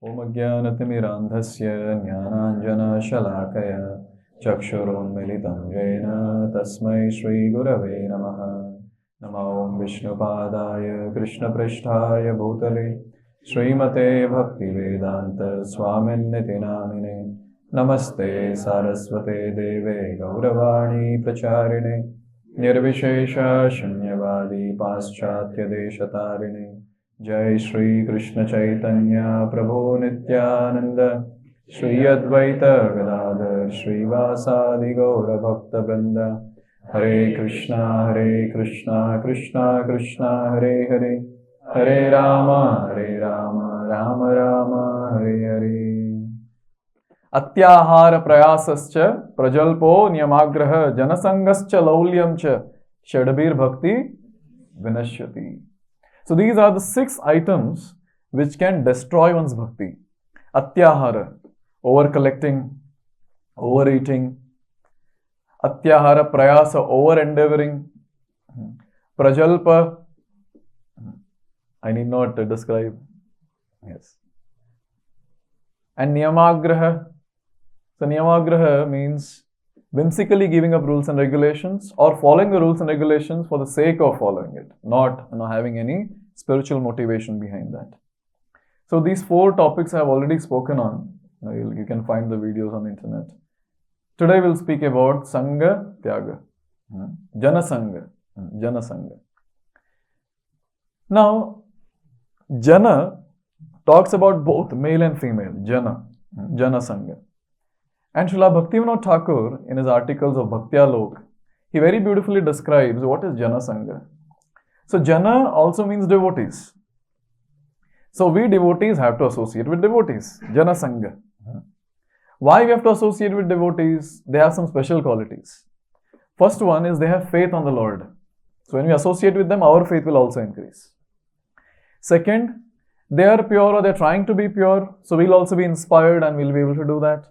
Om Ajnanatimirandhasya Jnananjanashalakaya Chakshurunmilitam Jena Tasmai Shri Gurave Namaha. Namo Om Vishnupadaya Krishna Pristhaya Bhutale Srimate Bhaktivedanta Swaminiti Namine Namaste Saraswate Deve Gauravani Pracharine Nirvishesha Shunyavadi Paschatya Deshatarine Jai Shri Krishna Chaitanya Prabhu Nityananda Shri Advaita Gadadhar Shri Vasadi Gaura Bhakta Vrinda Hare Krishna Krishna Krishna Hare Hare Hare Rama Rama Rama Hare Hare. Atyahara prayasascha prajalpo niyamagraha janasangascha laulyamcha shadabir bhakti vinashyati. So these are the 6 items which can destroy one's bhakti. Atyahara, over-collecting, overeating. Atyahara prayasa, over-endeavoring. Prajalpa, I need not describe. Yes. And niyamagraha. So niyamagraha means whimsically giving up rules and regulations or following the rules and regulations for the sake of following it, not having any spiritual motivation behind that. So these 4 topics I have already spoken on. You can find the videos on the internet. Today we'll speak about Sangha Tyaga, Jana Sangha. Now, Jana talks about both male and female, Jana Sangha. And Srila Bhaktivinoda Thakur, in his articles of Bhaktyalok, he very beautifully describes what is Jana Sangha. So Jana also means devotees. So we devotees have to associate with devotees, Jana Sangha. Why we have to associate with devotees? They have some special qualities. First one is they have faith on the Lord. So when we associate with them, our faith will also increase. Second, they are pure or they are trying to be pure, so we'll also be inspired and we'll be able to do that.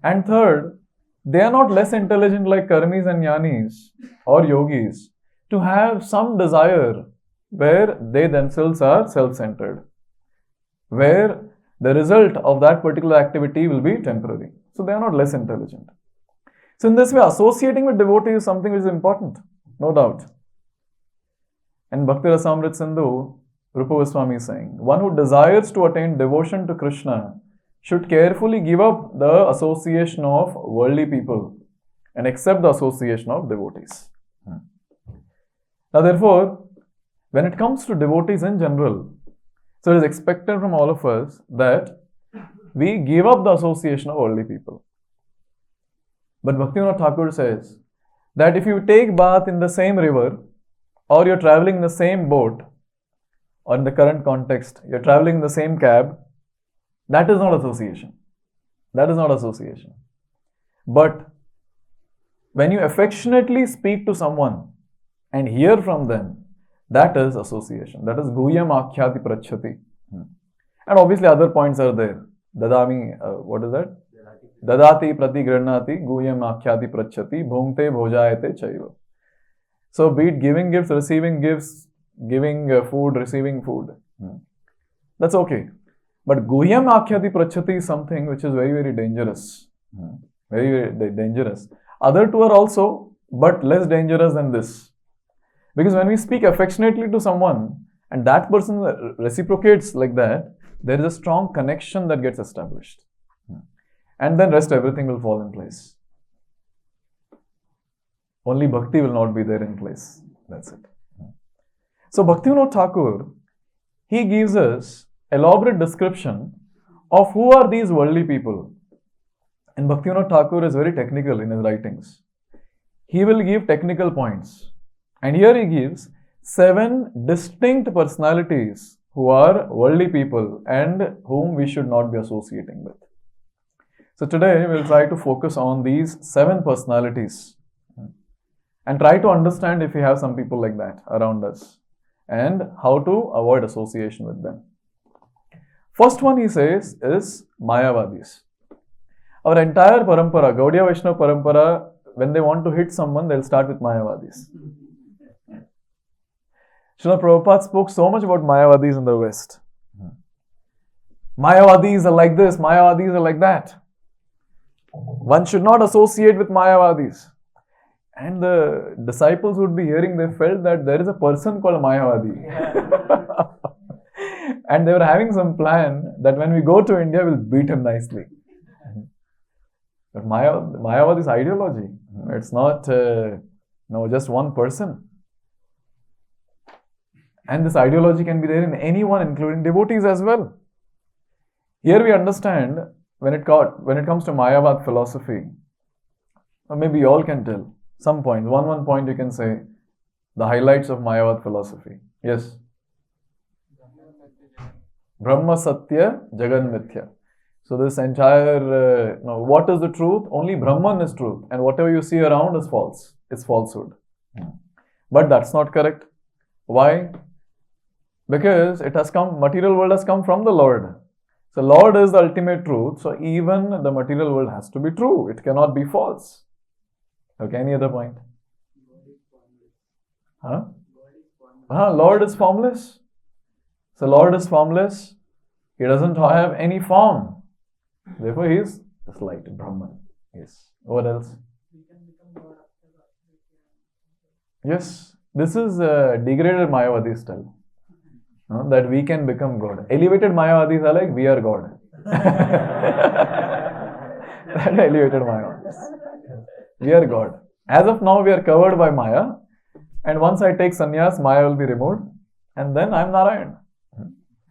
And third, they are not less intelligent like karmis and jnanis or yogis to have some desire where they themselves are self-centered, where the result of that particular activity will be temporary. So they are not less intelligent. So in this way, associating with devotees is something which is important, no doubt. And Bhakti Rasamrit Sindhu, Rupa Goswami is saying, one who desires to attain devotion to Krishna should carefully give up the association of worldly people and accept the association of devotees. Now therefore, when it comes to devotees in general, so it is expected from all of us that we give up the association of worldly people. But Bhaktivinoda Thakur says that if you take bath in the same river or you're traveling in the same boat, or in the current context, you're traveling in the same cab, that is not association. That is not association. But when you affectionately speak to someone and hear from them, that is association. That is Guhyam Akhyati Prachati. And obviously other points are there. Dadami, what is that? Dadati Prati Granati Guhyam Akhyati Prachati Bhungte Bhojayate Chaiva. So be it giving gifts, giving food, receiving food. That's okay. But Guhyam Akhyati Prachati is something which is very, very dangerous. Very, very dangerous. Other two are also, but less dangerous than this. Because when we speak affectionately to someone and that person reciprocates like that, there is a strong connection that gets established. And then rest everything will fall in place. Only bhakti will not be there in place. That's it. So Bhaktivinoda Thakur, he gives us elaborate description of who are these worldly people. And Bhaktivinoda Thakur is very technical in his writings. He will give technical points. And here he gives 7 distinct personalities who are worldly people and whom we should not be associating with. So today we'll try to focus on these 7 personalities and try to understand if we have some people like that around us and how to avoid association with them. First one he says is Mayavadis. Our entire parampara, Gaudiya Vaishnava parampara, when they want to hit someone, they'll start with Mayavadis. Srila Prabhupada spoke so much about Mayavadis in the West. Mayavadis are like this, Mayavadis are like that. One should not associate with Mayavadis. And the disciples would be hearing, they felt that there is a person called Mayavadi. And they were having some plan that when we go to India, we'll beat him nicely. But Mayavadi's ideology, it's not just one person. And this ideology can be there in anyone, including devotees as well. Here we understand, when it comes to Mayavad philosophy, or maybe you all can tell, some points, one point you can say, the highlights of Mayavad philosophy. Yes? Brahma Satya Jagan Mithya. So this entire, what is the truth? Only Brahman is truth. And whatever you see around is false. It's falsehood. But that's not correct. Why? Because material world has come from the Lord. So Lord is the ultimate truth. So even the material world has to be true. It cannot be false. Okay, any other point? Lord is formless. So Lord is formless. He doesn't have any form. Therefore, he is just like Brahman. Yes. What else? Yes. This is degraded Mayavadi style. That we can become God. Elevated Mayavadis are like, we are God. That elevated Mayavadis. We are God. As of now, we are covered by Maya. And once I take sannyas, Maya will be removed. And then I am Narayan.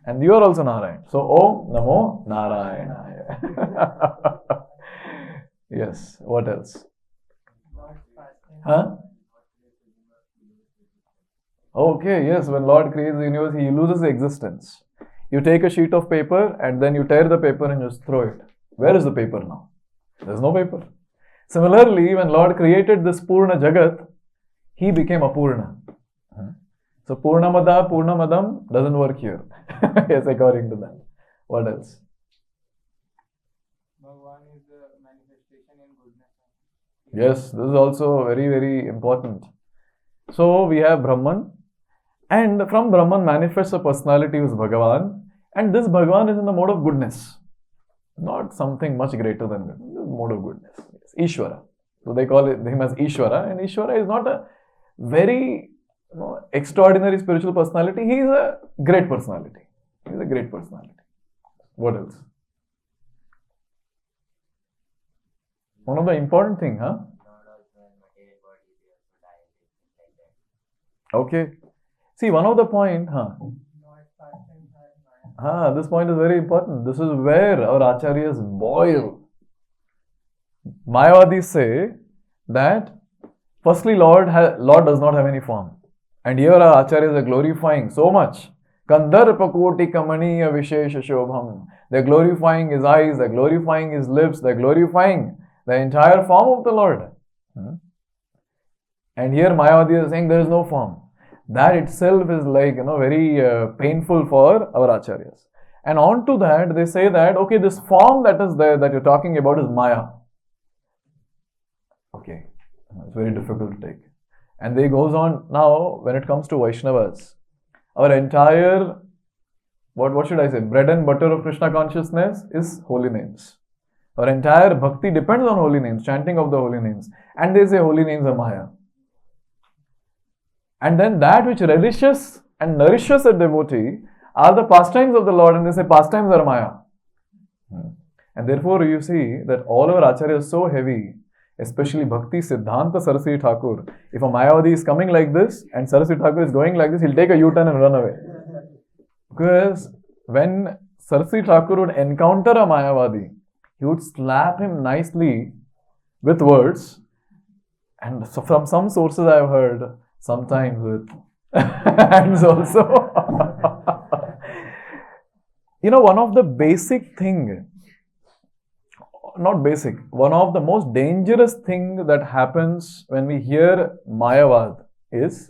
And you are also Narayan. So, Om Namo Narayana. Yes. What else? Okay, yes. When Lord creates the universe, He loses existence. You take a sheet of paper and then you tear the paper and just throw it. Where is the paper now? There is no paper. Similarly, when Lord created this Purna Jagat, He became Apurna. So Purnamada, Purnamadam doesn't work here. Yes, according to that. What else? Bhagavan is the manifestation in goodness. Yes, this is also very, very important. So we have Brahman, and from Brahman manifests a personality who is Bhagavan, and this Bhagavan is in the mode of goodness. Not something much greater than good. Mode of goodness. Yes. Ishvara. So they call him as Ishvara, and Ishvara is not a very extraordinary spiritual personality. He is a great personality. He is a great personality. What else? One of the important things, Okay. See, one of the point, this point is very important. This is where our acharyas boil. Mayavadis say that firstly, Lord does not have any form. And here our acharyas are glorifying so much. Kandarpakoti kamaniya vishesha shobham. They're glorifying His eyes, they're glorifying His lips, they're glorifying the entire form of the Lord. And here Mayavadis are saying there is no form. That itself is like, very painful for our acharyas. And on to that, they say that, okay, this form that is there, that you're talking about is Maya. Okay, it's very difficult to take. And they goes on, now when it comes to Vaishnavas, our entire, what should I say, bread and butter of Krishna consciousness is holy names. Our entire bhakti depends on holy names, chanting of the holy names. And they say holy names are Maya. And then that which relishes and nourishes a devotee are the pastimes of the Lord, and they say pastimes are Maya. And therefore you see that all our acharyas are so heavy, especially Bhakti Siddhanta Saraswati Thakur. If a Mayavadi is coming like this and Saraswati Thakur is going like this, he'll take a U-turn and run away. Because when Saraswati Thakur would encounter a Mayavadi, he would slap him nicely with words. And so from some sources I have heard, sometimes with hands also. One of the basic thing, not basic, one of the most dangerous thing that happens when we hear Mayavad is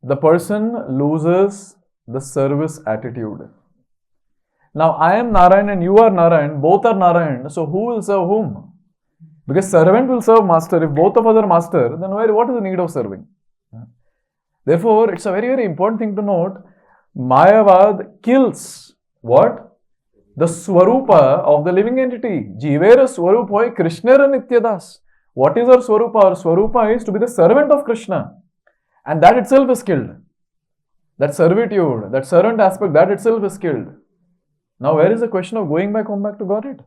the person loses the service attitude. Now I am Narayan and you are Narayan, both are Narayan, so who will serve whom? Because servant will serve master. If both of us are master, then what is the need of serving? Therefore, it's a very, very important thing to note. Mayavad kills what? The Swarupa of the living entity. Jivera Swarup hoy Krishnera Nityadas. What is our Swarupa? Our Swarupa is to be the servant of Krishna. And that itself is killed. That servitude, that servant aspect, that itself is killed. Now, where is the question of going back home back to Godhead?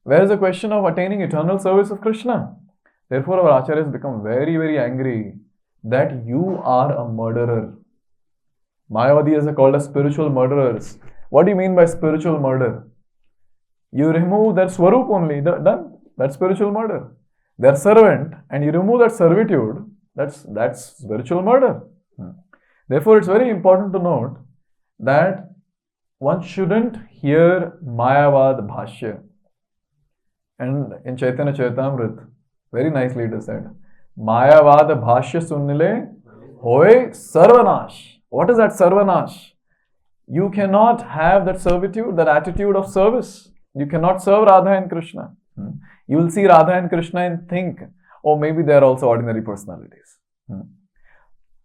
Where is the question of attaining eternal service of Krishna? Therefore, our acharyas become very, very angry that you are a murderer. Mayavadis are called as spiritual murderers. What do you mean by spiritual murder? You remove their swarup only, done. That's spiritual murder. Their servant, and you remove that servitude, that's spiritual murder. Therefore, it's very important to note that one shouldn't hear Mayavad Bhashya. And in Chaitanya Charitamrita, very nicely it is said, Mayavad Bhashya sunnile hoy sarvanash. What is that sarvanash? You cannot have that servitude, that attitude of service. You cannot serve Radha and Krishna. You will see Radha and Krishna and think, oh, maybe they are also ordinary personalities.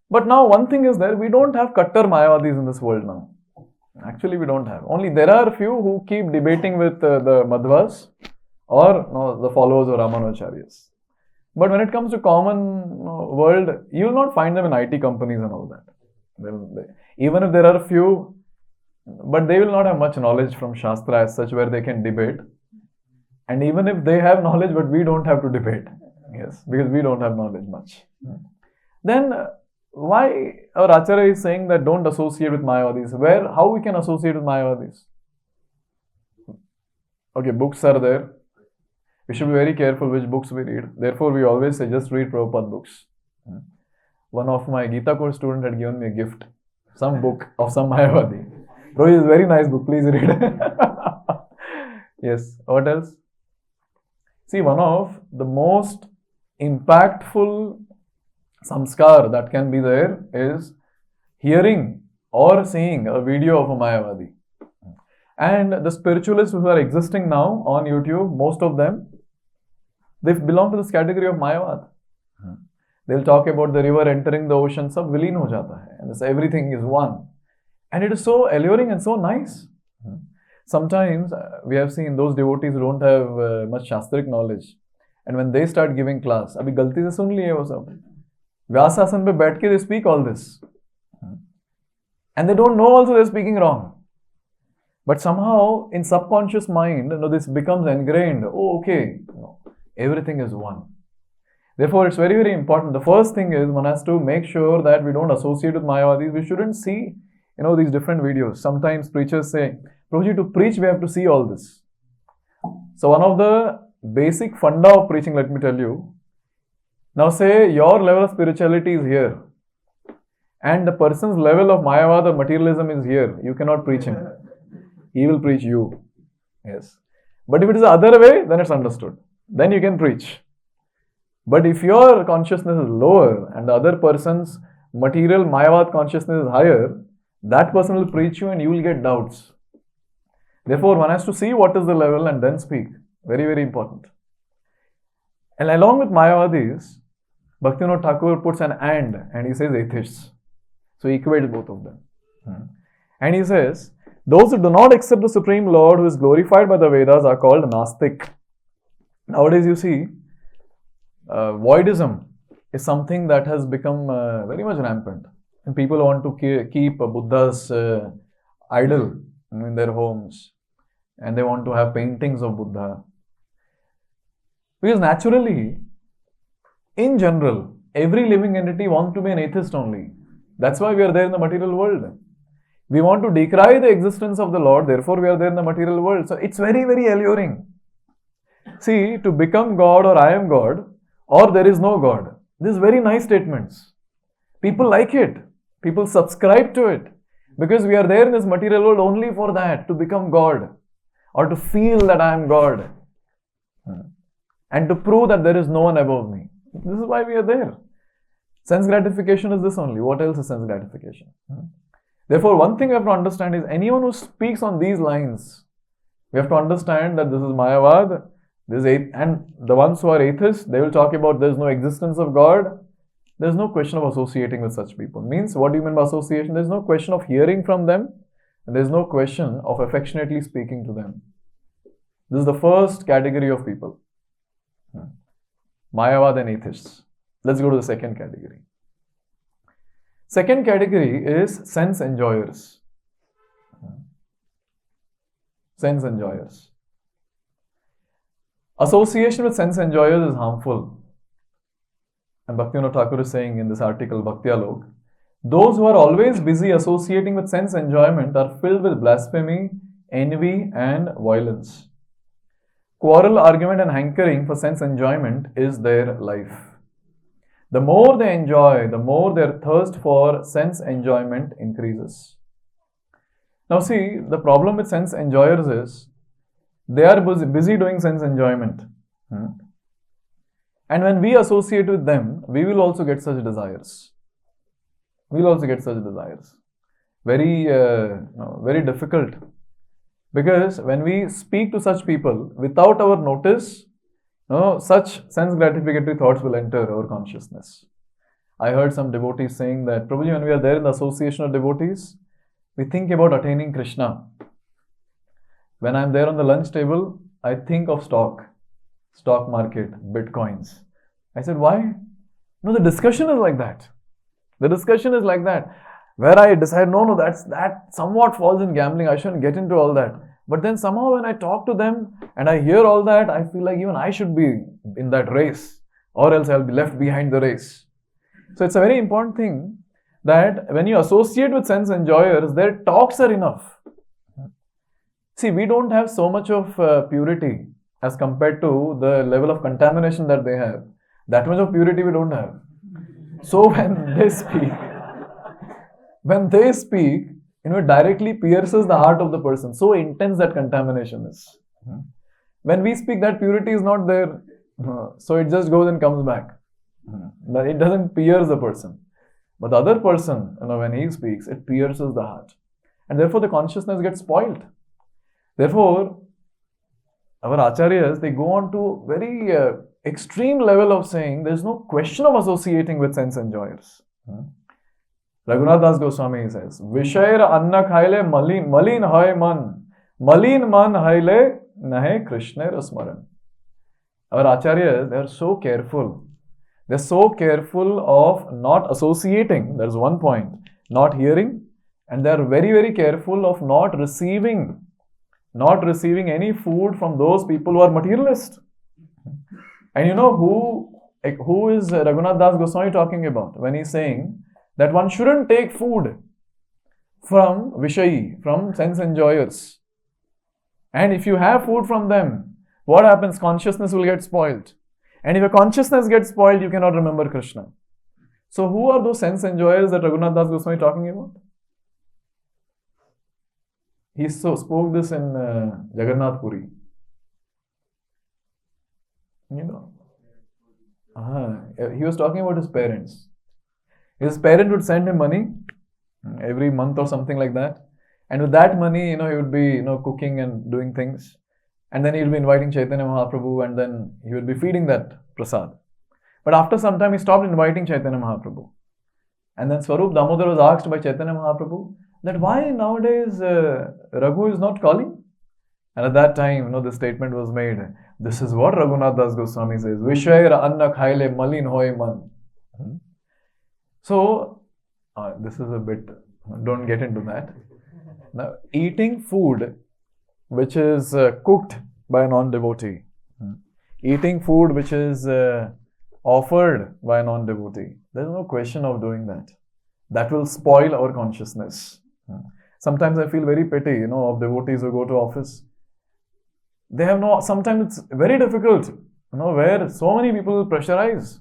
But now one thing is there, we don't have Kattar Mayavadis in this world now. Actually, we don't have. Only there are a few who keep debating with the Madhvas or the followers of Ramanujacharyas. But when it comes to common world, you will not find them in IT companies and all that. Even if there are a few, but they will not have much knowledge from Shastra as such where they can debate. And even if they have knowledge, but we don't have to debate. Yes, because we don't have knowledge much. Then why our Acharya is saying that don't associate with Mayavadis? How we can associate with Mayavadis? Okay, books are there. We should be very careful which books we read. Therefore, we always say just read Prabhupada books. One of my Gita course student had given me a gift. Some book of some Mayavadi. Prabhu, is a very nice book. Please read. Yes. What else? See, one of the most impactful samskar that can be there is hearing or seeing a video of a Mayavadi. And the spiritualists who are existing now on YouTube, most of them, they belong to this category of Mayavad. They'll talk about the river entering the ocean, sab vileen ho jata hai, and everything is one. And it is so alluring and so nice. Sometimes we have seen those devotees who don't have much Shastric knowledge. And when they start giving class, abhi galti se sun liye wo sab. Vyasasan pe baith ke they speak all this. And they don't know also they're speaking wrong. But somehow in subconscious mind, this becomes ingrained. Oh, okay. No, everything is one. Therefore, it's very, very important. The first thing is one has to make sure that we don't associate with Mayavadis. We shouldn't see, these different videos. Sometimes preachers say, Prabhuji, to preach, we have to see all this. So one of the basic funda of preaching, let me tell you. Now say your level of spirituality is here. And the person's level of Mayavad or materialism is here. You cannot preach him. He will preach you. Yes. But if it is the other way, then it's understood. Then you can preach. But if your consciousness is lower and the other person's material Mayavad consciousness is higher, that person will preach you and you will get doubts. Therefore, one has to see what is the level and then speak. Very, very important. And along with Mayavadis, Bhaktivinoda Thakur puts an and he says atheists. So he equates both of them. And he says, those who do not accept the Supreme Lord who is glorified by the Vedas are called Nastik. Nowadays you see, voidism is something that has become very much rampant. And people want to keep Buddha's idol in their homes. And they want to have paintings of Buddha. Because naturally, in general, every living entity wants to be an atheist only. That's why we are there in the material world. We want to decry the existence of the Lord, therefore we are there in the material world. So it's very, very alluring. See, to become God or I am God or there is no God. These very nice statements. People like it. People subscribe to it. Because we are there in this material world only for that, to become God. Or to feel that I am God. And to prove that there is no one above me. This is why we are there. Sense gratification is this only. What else is sense gratification? Therefore, one thing we have to understand is anyone who speaks on these lines, we have to understand that this is Mayavad, and the ones who are atheists, they will talk about there is no existence of God, there's no question of associating with such people. Means, what do you mean by association? There's no question of hearing from them, and there's no question of affectionately speaking to them. This is the first category of people. Mayavad and atheists. Let's go to the second category. Second category is sense enjoyers. Sense enjoyers. Association with sense enjoyers is harmful. And Bhaktivinoda Thakur is saying in this article, Bhakti Alok, those who are always busy associating with sense enjoyment are filled with blasphemy, envy, and violence. Quarrel, argument, and hankering for sense enjoyment is their life. The more they enjoy, the more their thirst for sense enjoyment increases. Now see, the problem with sense enjoyers is they are busy doing sense enjoyment. And when we associate with them, we will also get such desires. We will also get such desires. Very difficult. Because when we speak to such people, without our notice, such sense gratificatory thoughts will enter our consciousness. I heard some devotees saying that, Prabhuji, when we are there in the association of devotees, we think about attaining Krishna. When I am there on the lunch table, I think of stock market, bitcoins. I said, why? No, the discussion is like that. The discussion is like that. Where I decide, no, that somewhat falls in gambling. I shouldn't get into all that. But then somehow when I talk to them and I hear all that, I feel like even I should be in that race, or else I'll be left behind the race. So it's a very important thing that when you associate with sense enjoyers, their talks are enough. See, we don't have so much of purity as compared to the level of contamination that they have. That much of purity we don't have. So when they speak, it directly pierces the heart of the person. So intense that contamination is. When we speak, that purity is not there. So it just goes and comes back. It doesn't pierce the person. But the other person, when he speaks, it pierces the heart. And therefore the consciousness gets spoiled. Therefore, our acharyas, they go on to very extreme level of saying there is no question of associating with sense enjoyers. Raghunath Das Goswami says, Vishair anna khaile malin hai man, malin man haile nahe Krishna rasmaran. Our acharyas, they are so careful. They are so careful of not associating, that's one point, not hearing, and they are very, very careful of not receiving any food from those people who are materialist. And who is Raghunath Das Goswami talking about when he's saying that one shouldn't take food from Vishayi, from sense enjoyers. And if you have food from them, what happens? Consciousness will get spoiled. And if your consciousness gets spoiled, you cannot remember Krishna. So who are those sense enjoyers that Raghunath Das Goswami talking about? He spoke this in Jagannath Puri. He was talking about his parents. His parent would send him money every month or something like that. And with that money, he would be, cooking and doing things. And then he would be inviting Chaitanya Mahaprabhu, and then he would be feeding that prasad. But after some time, he stopped inviting Chaitanya Mahaprabhu. And then Swarup Damodar was asked by Chaitanya Mahaprabhu that why nowadays Raghu is not calling? And at that time, the statement was made. This is what Raghunath Das Goswami says. Vishaira anna khaile malin hoy man. So, this is a bit, don't get into that. Now, eating food which is cooked by a non-devotee, eating food which is offered by a non-devotee, there's no question of doing that. That will spoil our consciousness. Sometimes I feel very pity, of devotees who go to office. They have sometimes it's very difficult, where so many people pressurize.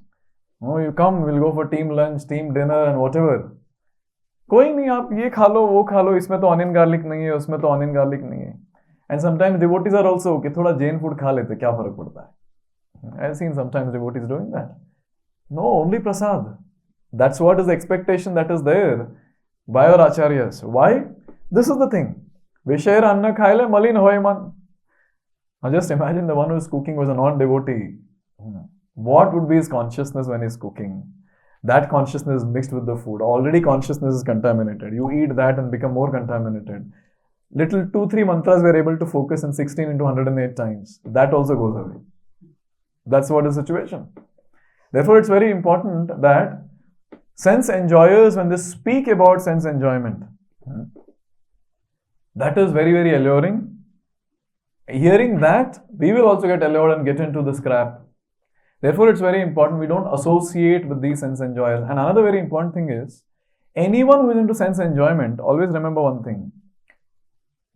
You come, we'll go for team lunch, team dinner and whatever. कोई नहीं आप ये खा लो वो खा लो इसमें तो onion garlic नहीं है उसमें तो ऑनियन गार्लिक नहीं है and sometimes devotees are also कि थोड़ा जैन फूड खा लेते क्या फर्क पड़ता है I've seen sometimes devotees doing that. No, only prasad. That's what is the expectation that is there by our acharyas. Why? This is the thing. Vishair anna khaile malin hoy man. Now just imagine the one who is cooking was a non-devotee. What would be his consciousness when he's cooking? That consciousness is mixed with the food. Already consciousness is contaminated. You eat that and become more contaminated. Little 2-3 mantras we are able to focus in 16 into 108 times. That also goes away. That's what is the situation. Therefore, it's very important that sense enjoyers, when they speak about sense enjoyment, that is very, very alluring. Hearing that, we will also get allured and get into the scrap. Therefore, it's very important we don't associate with these sense enjoyers. And another very important thing is, anyone who is into sense enjoyment, always remember one thing.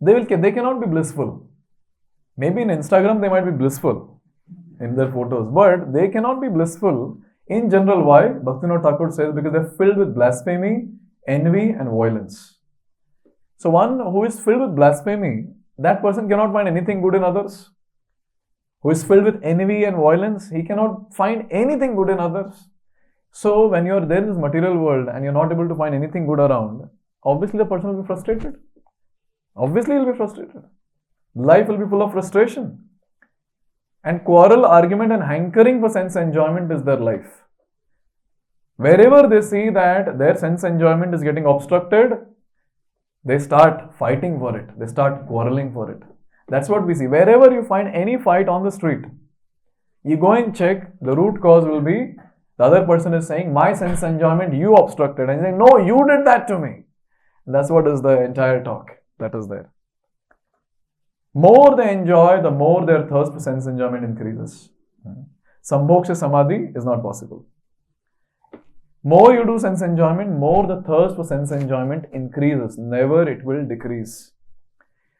They cannot be blissful. Maybe in Instagram they might be blissful in their photos, but they cannot be blissful in general. Why? Bhaktivinoda Thakur says because they're filled with blasphemy, envy and violence. So one who is filled with blasphemy, that person cannot find anything good in others. Who is filled with envy and violence, he cannot find anything good in others. So when you're there in this material world and you're not able to find anything good around, obviously the person will be frustrated. Obviously he'll be frustrated. Life will be full of frustration. And quarrel, argument and hankering for sense enjoyment is their life. Wherever they see that their sense enjoyment is getting obstructed, they start fighting for it. They start quarreling for it. That's what we see. Wherever you find any fight on the street, you go and check, the root cause will be the other person is saying, my sense enjoyment you obstructed. And saying, no, you did that to me. That's what is the entire talk that is there. More they enjoy, the more their thirst for sense enjoyment increases. Sambhoksha Samadhi is not possible. More you do sense enjoyment, more the thirst for sense enjoyment increases. Never it will decrease.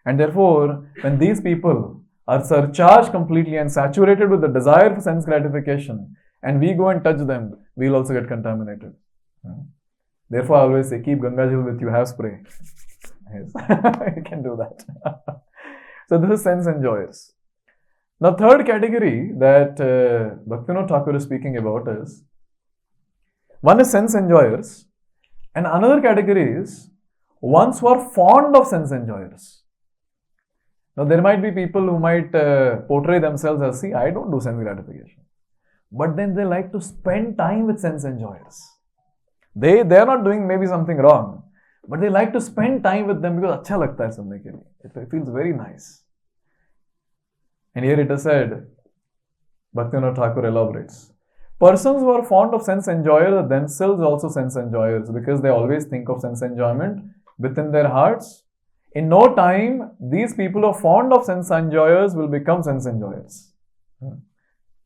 And therefore, when these people are surcharged completely and saturated with the desire for sense gratification, and we go and touch them, we will also get contaminated. Therefore, I always say, keep Gangajal with you, have spray. Yes, you can do that. So this is sense enjoyers. Now, third category that Bhaktivinoda Thakur is speaking about is, one is sense enjoyers, and another category is ones who are fond of sense enjoyers. Now, there might be people who might portray themselves as, see, I don't do sense gratification. But then they like to spend time with sense enjoyers. They are not doing maybe something wrong, but they like to spend time with them because अच्छा लगता है सुनने के लिए. It feels very nice. And here it is said, Bhaktivinoda Thakur elaborates. Persons who are fond of sense enjoyers are themselves also sense enjoyers because they always think of sense enjoyment within their hearts. In no time, these people who are fond of sense enjoyers will become sense enjoyers.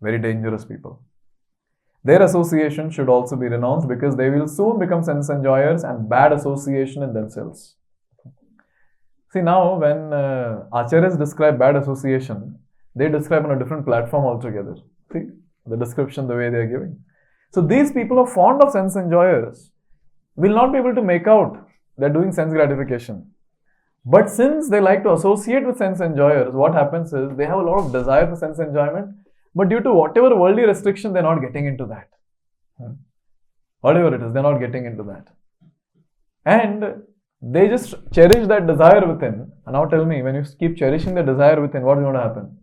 Very dangerous people. Their association should also be renounced because they will soon become sense enjoyers and bad association in themselves. See, now when Acharyas describe bad association, they describe on a different platform altogether. See, the description, the way they are giving. So these people who are fond of sense enjoyers will not be able to make out they're doing sense gratification. But since they like to associate with sense enjoyers, what happens is they have a lot of desire for sense enjoyment, but due to whatever worldly restriction, they're not getting into that. Whatever it is, they're not getting into that. And they just cherish that desire within. And now tell me, when you keep cherishing the desire within, what is going to happen?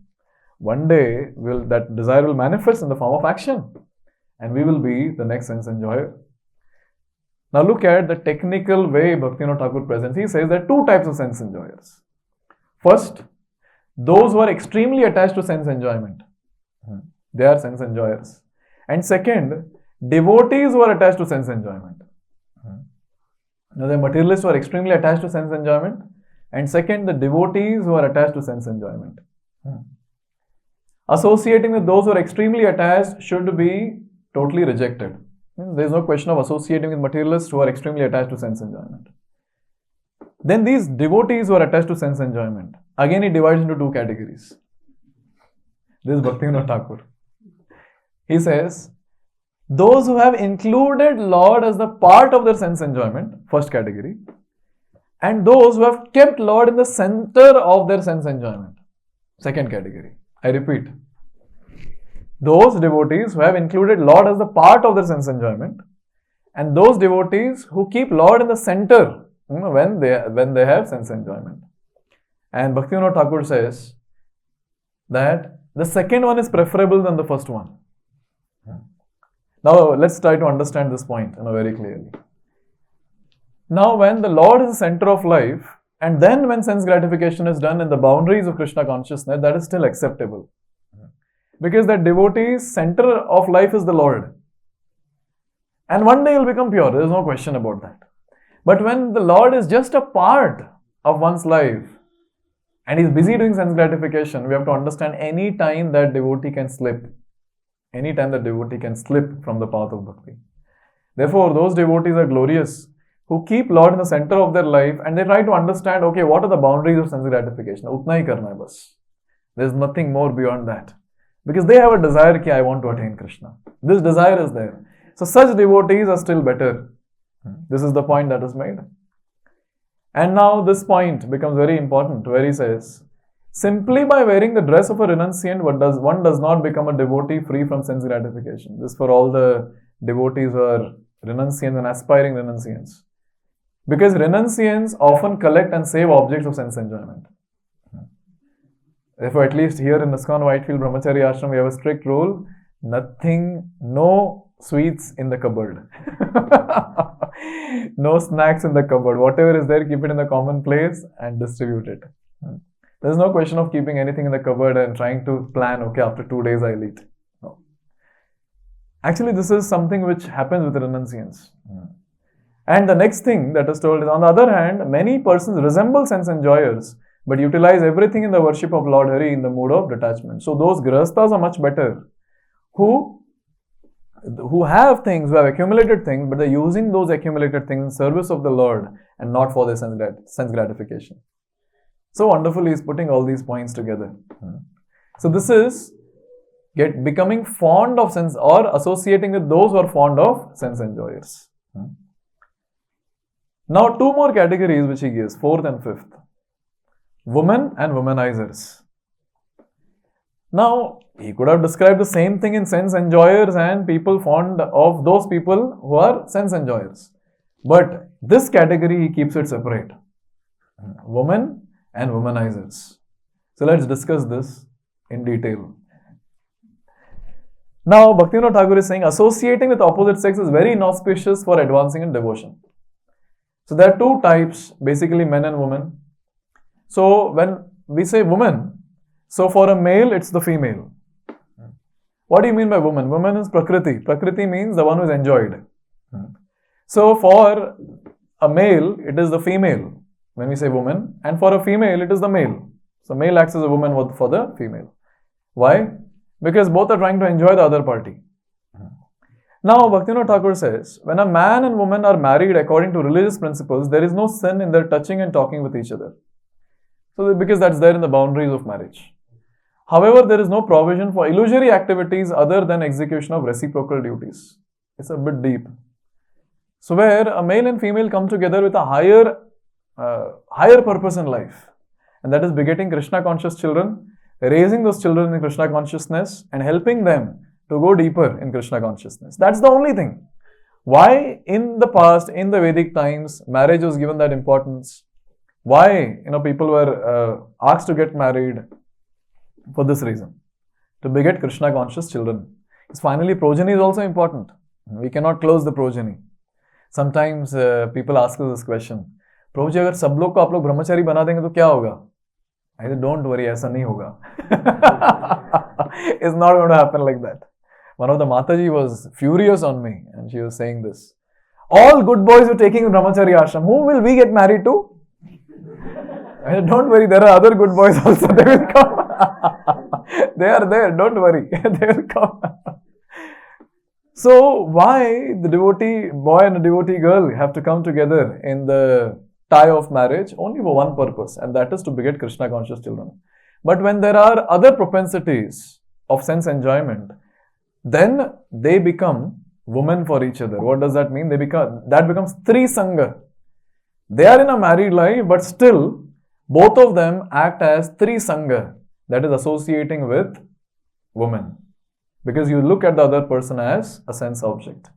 One day, that desire will manifest in the form of action. And we will be the next sense enjoyer. Now look at the technical way Bhaktivinoda Thakur presents. He says there are two types of sense enjoyers. First, those who are extremely attached to sense enjoyment. They are sense enjoyers. And second, devotees who are attached to sense enjoyment. Now the materialists who are extremely attached to sense enjoyment. And second, the devotees who are attached to sense enjoyment. Associating with those who are extremely attached should be totally rejected. There is no question of associating with materialists who are extremely attached to sense enjoyment. Then these devotees who are attached to sense enjoyment, again he divides into two categories. This is Bhaktivinoda Thakur. He says, those who have included Lord as the part of their sense enjoyment, first category, and those who have kept Lord in the center of their sense enjoyment, second category. I repeat, those devotees who have included Lord as the part of their sense enjoyment, and those devotees who keep Lord in the center when they have sense enjoyment. And Bhaktivinoda Thakur says that the second one is preferable than the first one. Now, let's try to understand this point very clearly. Now, when the Lord is the center of life, and then when sense gratification is done in the boundaries of Krishna consciousness, that is still acceptable. Because that devotee's center of life is the Lord. And one day he will become pure, there is no question about that. But when the Lord is just a part of one's life, and he's busy doing sense gratification, we have to understand any time that devotee can slip. Any time that devotee can slip from the path of bhakti. Therefore, those devotees are glorious who keep Lord in the center of their life and they try to understand, okay, what are the boundaries of sense gratification? Utna hi karna hai bas. There's nothing more beyond that. Because they have a desire ki I want to attain Krishna. This desire is there. So such devotees are still better. This is the point that is made. And now this point becomes very important where he says, simply by wearing the dress of a renunciant, one does not become a devotee free from sense gratification. This is for all the devotees who are renunciants and aspiring renunciants. Because renunciants often collect and save objects of sense enjoyment. Therefore, at least here in ISKCON Whitefield Brahmachari Ashram, we have a strict rule, no sweets in the cupboard. No snacks in the cupboard. Whatever is there, keep it in the common place and distribute it. There's no question of keeping anything in the cupboard and trying to plan, okay, after 2 days I'll eat. No. Actually, this is something which happens with renunciants. And the next thing that is told is, on the other hand, many persons resemble sense enjoyers, but utilize everything in the worship of Lord Hari in the mood of detachment. So those grahasthas are much better, who have things, who have accumulated things, but they're using those accumulated things in service of the Lord and not for their sense gratification. So wonderfully, he's putting all these points together. So this is becoming fond of sense or associating with those who are fond of sense enjoyers. Now, 2 more categories which he gives, 4th and 5th. Women and womanizers. Now, he could have described the same thing in sense enjoyers and people fond of those people who are sense enjoyers. But this category, he keeps it separate. Women and womanizers. So let's discuss this in detail. Now, Bhaktivinoda Thakur is saying associating with opposite sex is very inauspicious for advancing in devotion. So there are 2 types, basically men and women. So when we say woman, so for a male, it's the female. What do you mean by woman? Woman is Prakriti. Prakriti means the one who is enjoyed. So for a male, it is the female when we say woman, and for a female, it is the male. So male acts as a woman for the female. Why? Because both are trying to enjoy the other party. Now, Bhaktivinoda Thakur says, when a man and woman are married according to religious principles, there is no sin in their touching and talking with each other. So, because that's there in the boundaries of marriage. However, there is no provision for illusory activities other than execution of reciprocal duties. It's a bit deep. So, where a male and female come together with a higher purpose in life, and that is begetting Krishna conscious children, raising those children in Krishna consciousness and helping them to go deeper in Krishna consciousness. That's the only thing. Why in the past, in the Vedic times, marriage was given that importance? Why, people were asked to get married? For this reason, to beget Krishna conscious children. Because finally, progeny is also important. We cannot close the progeny. Sometimes people ask us this question, Prabhuji, अगर सब लोग को आप लोग ब्रह्मचारी बना देंगे तो क्या होगा? I said, don't worry, ऐसा नहीं होगा. It's not going to happen like that. One of the Mataji was furious on me and she was saying this. All good boys are taking Brahmachari ashram. Who will we get married to? I said, don't worry, there are other good boys also. They will come. They are there, don't worry. They will come. So, why the devotee boy and the devotee girl have to come together in the tie of marriage? Only for one purpose, and that is to beget Krishna conscious children. But when there are other propensities of sense enjoyment, then they become women for each other. What does that mean? That becomes Tri Sangha. They are in a married life, but still both of them act as Tri Sangha, that is associating with women. Because you look at the other person as a sense object.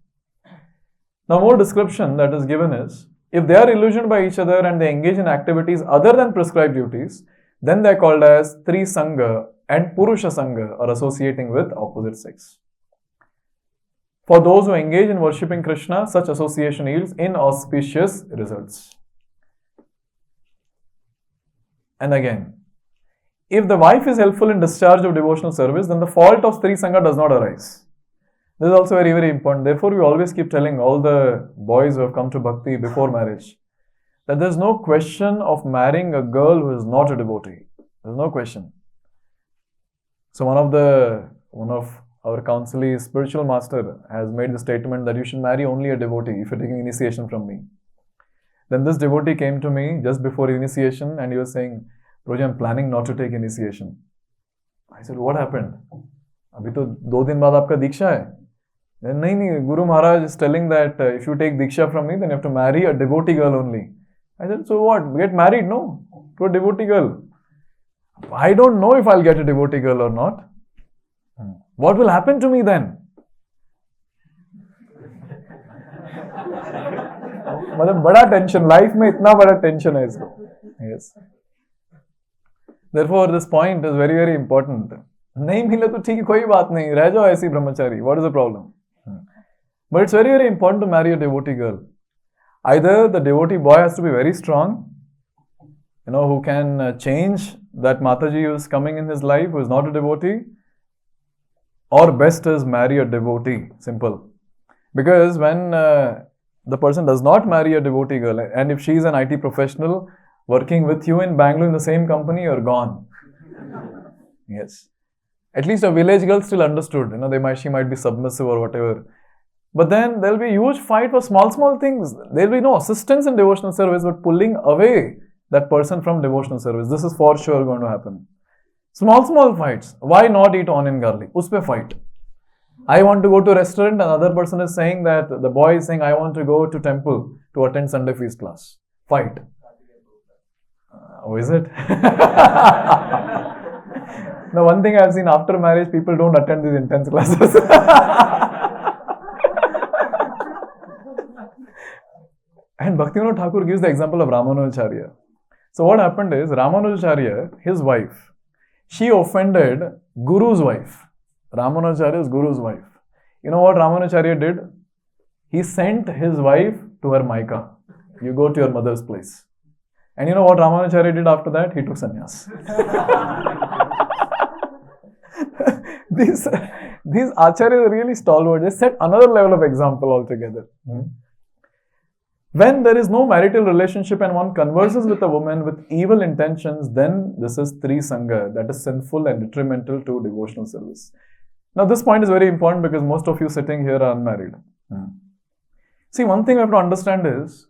Now, more description that is given is, if they are illusioned by each other and they engage in activities other than prescribed duties, then they are called as Tri Sangha and Purusha Sangha, or associating with opposite sex. For those who engage in worshipping Krishna, such association yields inauspicious results. And again, if the wife is helpful in discharge of devotional service, then the fault of Stri Sangha does not arise. This is also very, very important. Therefore, we always keep telling all the boys who have come to Bhakti before marriage that there is no question of marrying a girl who is not a devotee. There is no question. So one of our counselees, spiritual master, has made the statement that you should marry only a devotee if you're taking initiation from me. Then this devotee came to me just before initiation and he was saying, Roji, I'm planning not to take initiation. I said, what happened? Abhi to 2 दिन बाद आपका दीक्षा है. Then, nahi, Guru Maharaj is telling that if you take diksha from me, then you have to marry a devotee girl only. I said, so what? Get married? No, to a devotee girl. I don't know if I'll get a devotee girl or not. What will happen to me then? मतलब बड़ा tension life में इतना बड़ा tension है इसको. Yes. Therefore, this point is very, very important. नहीं मिले तो ठीक है, कोई बात नहीं, रह जाओ ऐसी ब्रह्मचारी. What is the problem? But it's very, very important to marry a devotee girl. Either the devotee boy has to be very strong, who can change that Mataji who is coming in his life, who is not a devotee, or best is marry a devotee. Simple. Because when the person does not marry a devotee girl, and if she is an IT professional working with you in Bangalore in the same company, you're gone. Yes. At least a village girl still understood. She might be submissive or whatever. But then there'll be a huge fight for small things. There'll be no assistance in devotional service, but pulling away that person from devotional service. This is for sure going to happen. Small fights. Why not eat onion garlic? Uspe fight. I want to go to a restaurant, another person is saying that, the boy is saying, I want to go to temple to attend Sunday feast class. Fight. Oh, is it? Now, one thing I've seen after marriage, people don't attend these intense classes. And Bhaktivinoda Thakur gives the example of Ramanujacharya. So what happened is, Ramanujacharya, his wife, she offended Guru's wife. Ramanujacharya is Guru's wife. You know what Ramanujacharya did? He sent his wife to her Maika. You go to your mother's place. And you know what Ramanujacharya did after that? He took sannyas. These acharyas are really stalwart. They set another level of example altogether. When there is no marital relationship and one converses with a woman with evil intentions, then this is Stri Sangha, that is sinful and detrimental to devotional service. Now, this point is very important because most of you sitting here are unmarried. See, one thing you have to understand is,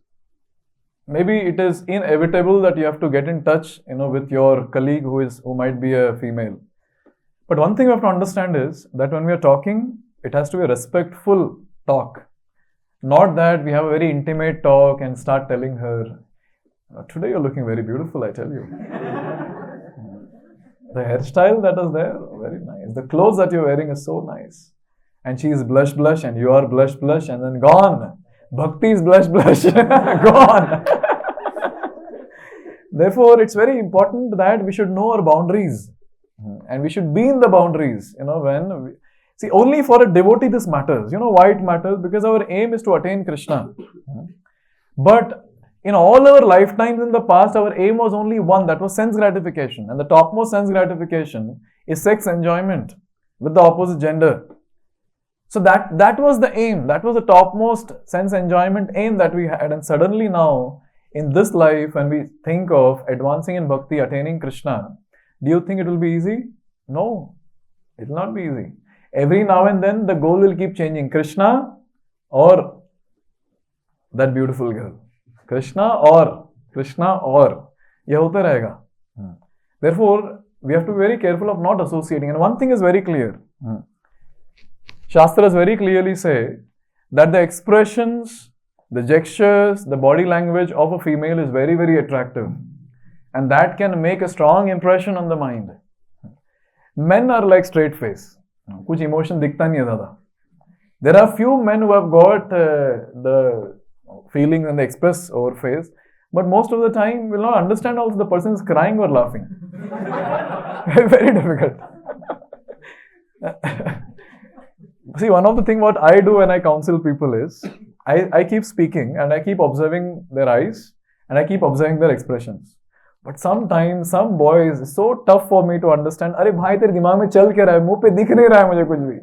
maybe it is inevitable that you have to get in touch, with your colleague who might be a female. But one thing you have to understand is that when we are talking, it has to be a respectful talk. Not that we have a very intimate talk and start telling her, today you're looking very beautiful, I tell you. The hairstyle that is there, very nice. The clothes that you're wearing is so nice. And she is blush and you are blush and then gone. Bhakti is blush, gone. Therefore, it's very important that we should know our boundaries. And we should be in the boundaries, see, only for a devotee this matters. You know why it matters? Because our aim is to attain Krishna. But in all our lifetimes in the past, our aim was only one, that was sense gratification. And the topmost sense gratification is sex enjoyment with the opposite gender. So that was the aim. That was the topmost sense enjoyment aim that we had. And suddenly now, in this life, when we think of advancing in bhakti, attaining Krishna, do you think it will be easy? No, it will not be easy. Every now and then, the goal will keep changing. Krishna or that beautiful girl. Krishna or. Ye hota rahega. Therefore, we have to be very careful of not associating. And one thing is very clear. Shastras very clearly say that the expressions, the gestures, the body language of a female is very, very attractive. And that can make a strong impression on the mind. Men are like straight face. Kuch emotion dikhta nahi hai zyada. There are few men who have got the feelings and they express over face, but most of the time will not understand also the person is crying or laughing. Very difficult. See, one of the things what I do when I counsel people is, I keep speaking and I keep observing their eyes and I keep observing their expressions. But sometimes, some boys, it's so tough for me to understand, अरे भाई तेरे दिमाग में चल क्या रहा है, मुंह पे दिख नहीं रहा है मुझे कुछ भी.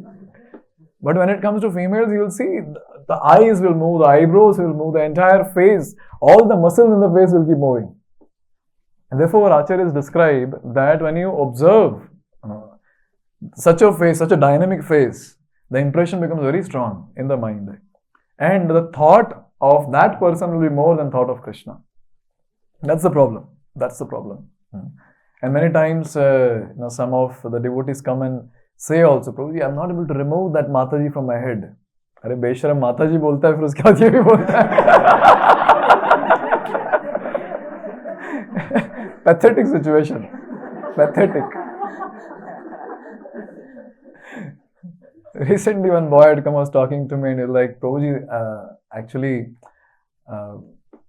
But when it comes to females, you'll see the eyes will move, the eyebrows will move, the entire face, all the muscles in the face will keep moving. And therefore, acharyas describe that when you observe such a face, such a dynamic face, the impression becomes very strong in the mind. And the thought of that person will be more than thought of Krishna. That's the problem. That's the problem. And many times, some of the devotees come and say also, Prabhuji, I'm not able to remove that Mataji from my head. अरे बेशरम माताजी बोलता है फिर उसके बाद ये भी बोलता है. Pathetic situation. Pathetic. Recently, one boy had come, was talking to me, and he was like, Prabhuji, actually,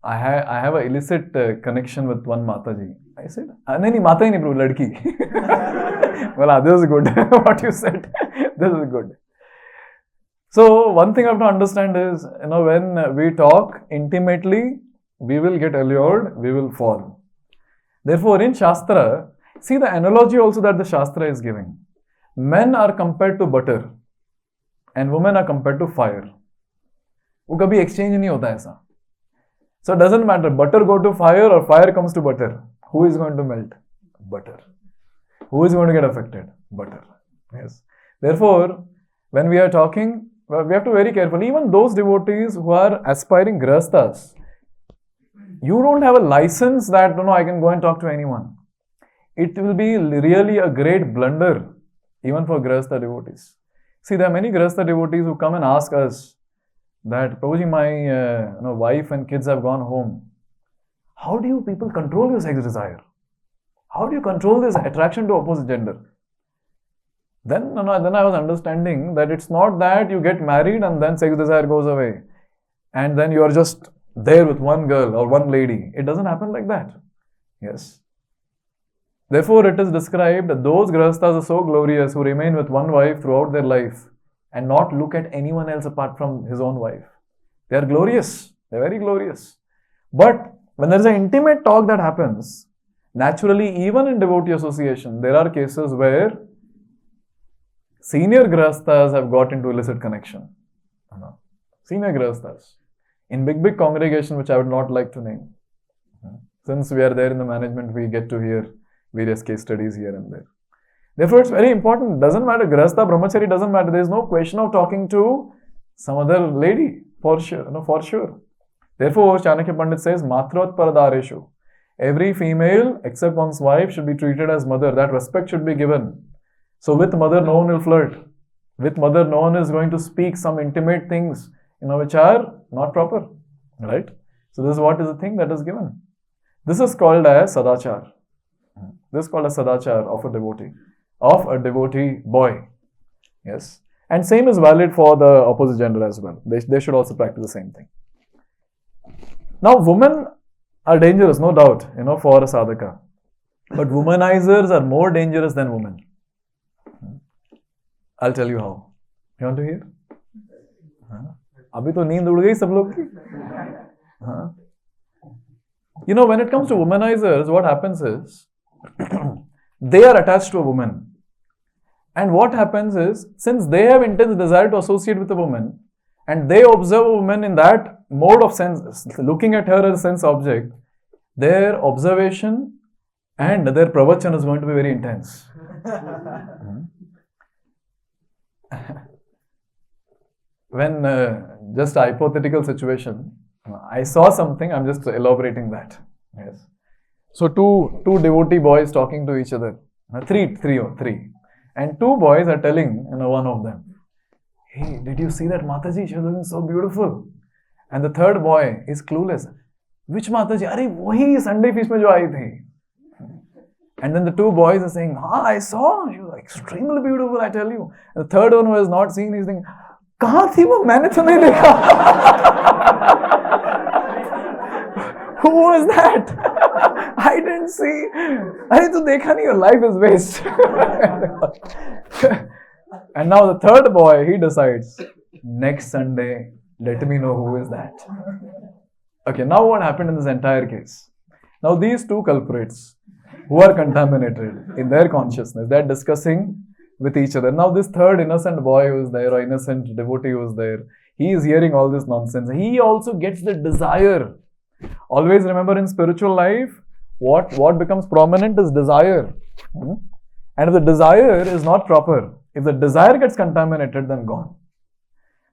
I have an illicit connection with one Mataji. I said, नहीं Mataji नहीं Prabhu, लड़की. Well, this is good. What you said, this is good. So, one thing I have to understand is, when we talk intimately, we will get allured, we will fall. Therefore, in Shastra, see the analogy also that the Shastra is giving. Men are compared to butter and women are compared to fire. वो कभी exchange नहीं होता ऐसा. So it doesn't matter, butter go to fire or fire comes to butter. Who is going to melt? Butter. Who is going to get affected? Butter. Yes. Therefore, when we are talking, we have to be very careful. Even those devotees who are aspiring grahasthas, you don't have a license that, I can go and talk to anyone. It will be really a great blunder, even for grahastha devotees. See, there are many grahastha devotees who come and ask us that, Prabhuji, my wife and kids have gone home. How do you people control your sex desire? How do you control this attraction to opposite gender? Then I was understanding that it's not that you get married and then sex desire goes away and then you are just there with one girl or one lady. It doesn't happen like that. Yes. Therefore, it is described that those grahasthas are so glorious who remain with one wife throughout their life and not look at anyone else apart from his own wife. They are glorious. They are very glorious. But when there is an intimate talk that happens, naturally, even in devotee association, there are cases where senior grahasthas have got into illicit connection. Senior grahasthas. In big congregation, which I would not like to name. Since we are there in the management, we get to hear various case studies here and there. Therefore, it's very important. Doesn't matter. Grahastha, brahmachari doesn't matter. There is no question of talking to some other lady, for sure. For sure. Therefore, Chanakya Pandit says, Matrat paradareshu. Every female, except one's wife, should be treated as mother. That respect should be given. So, with mother, no one will flirt. With mother, no one is going to speak some intimate things, which are not proper. Right? So, this is what is the thing that is given. This is called as sadachar. This is called as sadachar of a devotee boy. Yes. And same is valid for the opposite gender as well. They should also practice the same thing. Now, women are dangerous, no doubt, for a sadhaka. But womanizers are more dangerous than women. I'll tell you how. You want to hear? अभी तो नींद उड़ गई सब लोग की. When it comes to womanizers, what happens is they are attached to a woman. And what happens is, since they have intense desire to associate with a woman, and they observe a woman in that mode of sense, looking at her as a sense object, their observation and their pravachan is going to be very intense. When just a hypothetical situation, I saw something, I'm just elaborating that. Yes. So two devotee boys talking to each other. Three. And two boys are telling, one of them, hey, did you see that Mataji? She was looking so beautiful. And the third boy is clueless. Which Mataji? Arey, wahi Sunday feast mein jo aayi thi. And then the two boys are saying, I saw. She was extremely beautiful, I tell you. And the third one who has not seen, he's thinking, kahan thi wo? Maine to nahi dekha. Who was that? I didn't see. Arey, tu dekha nahi, your life is waste. And now the third boy, he decides, next Sunday, let me know who is that. Okay, now what happened in this entire case? Now these two culprits who are contaminated in their consciousness, they're discussing with each other. Now this third innocent boy who is there, or innocent devotee who is there, he is hearing all this nonsense. He also gets the desire. Always remember, in spiritual life, what becomes prominent is desire. And if the desire is not proper, if the desire gets contaminated, then gone.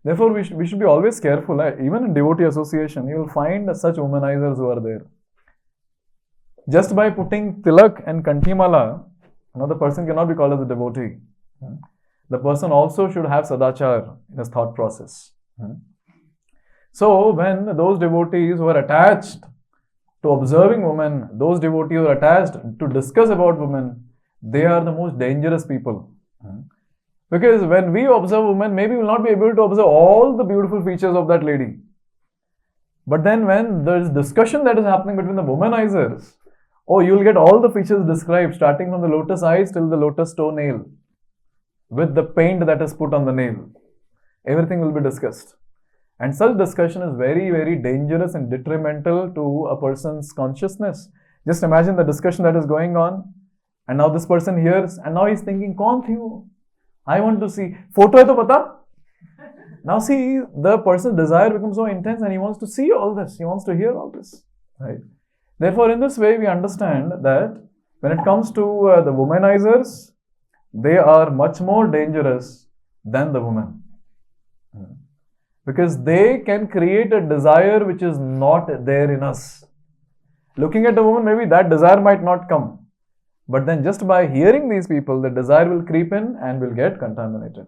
Therefore, we should be always careful. Even in devotee association, you will find such womanizers who are there. Just by putting tilak and kantimala, the person cannot be called as a devotee. The person also should have sadachar in his thought process. So, when those devotees who are attached to observing women, those devotees who are attached to discuss about women, they are the most dangerous people. Because when we observe women, maybe we will not be able to observe all the beautiful features of that lady. But then when there is discussion that is happening between the womanizers, you will get all the features described, starting from the lotus eyes till the lotus toenail, with the paint that is put on the nail. Everything will be discussed. And such discussion is very, very dangerous and detrimental to a person's consciousness. Just imagine the discussion that is going on, and now this person hears, and now he's thinking, "Kaun thi wo? I want to see. Photo hai to pata?" Now see, the person's desire becomes so intense, and he wants to see all this. He wants to hear all this. Right? Therefore, in this way, we understand that when it comes to the womanizers, they are much more dangerous than the women. Because they can create a desire which is not there in us. Looking at a woman, maybe that desire might not come. But then just by hearing these people, the desire will creep in and will get contaminated.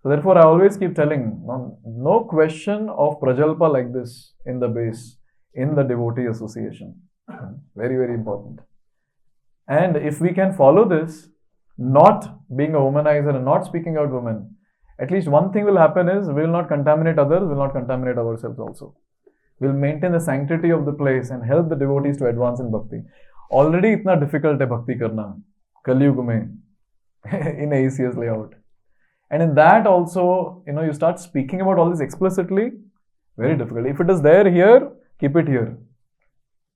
So therefore, I always keep telling, no question of prajalpa like this in the base, in the devotee association. Very, very important. And if we can follow this, not being a womanizer and not speaking out women, at least one thing will happen is we will not contaminate others, we will not contaminate ourselves also. We will maintain the sanctity of the place and help the devotees to advance in bhakti. Already itna difficult hai bhakti karna, Kaliyug mein, in AECS layout. And in that also, you start speaking about all this explicitly, very difficult. If it is there here, keep it here.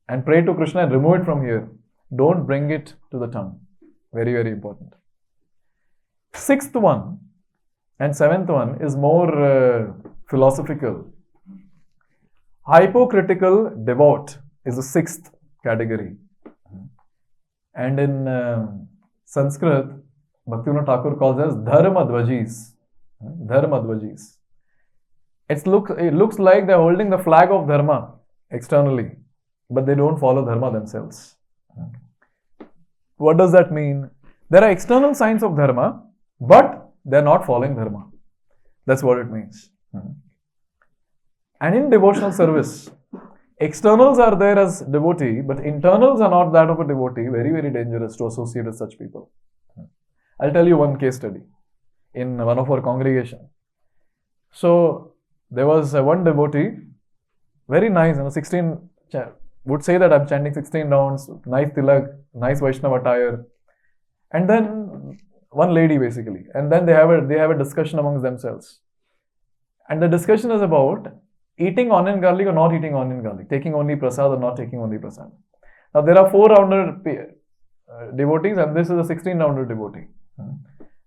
And pray to Krishna and remove it from here. Don't bring it to the tongue. Very, very important. Sixth one and seventh one is more philosophical. Hypocritical devote is the sixth category. And in Sanskrit, Bhaktivinoda Thakur calls us dharmadvajis. Dharmadvajis. It looks like they're holding the flag of dharma externally, but they don't follow dharma themselves. What does that mean? There are external signs of dharma, but they're not following dharma. That's what it means. And in devotional service, externals are there as devotee, but internals are not that of a devotee. Very, very dangerous to associate with such people. I'll tell you one case study in one of our congregation. So there was one devotee, very nice, 16, would say that I'm chanting 16 rounds, nice tilak, nice Vaishnava attire. And then one lady basically. And then they have a discussion amongst themselves. And the discussion is about eating onion garlic or not eating onion garlic, taking only prasad or not taking only prasad. Now there are 4-rounder devotees and this is a 16-rounder devotee.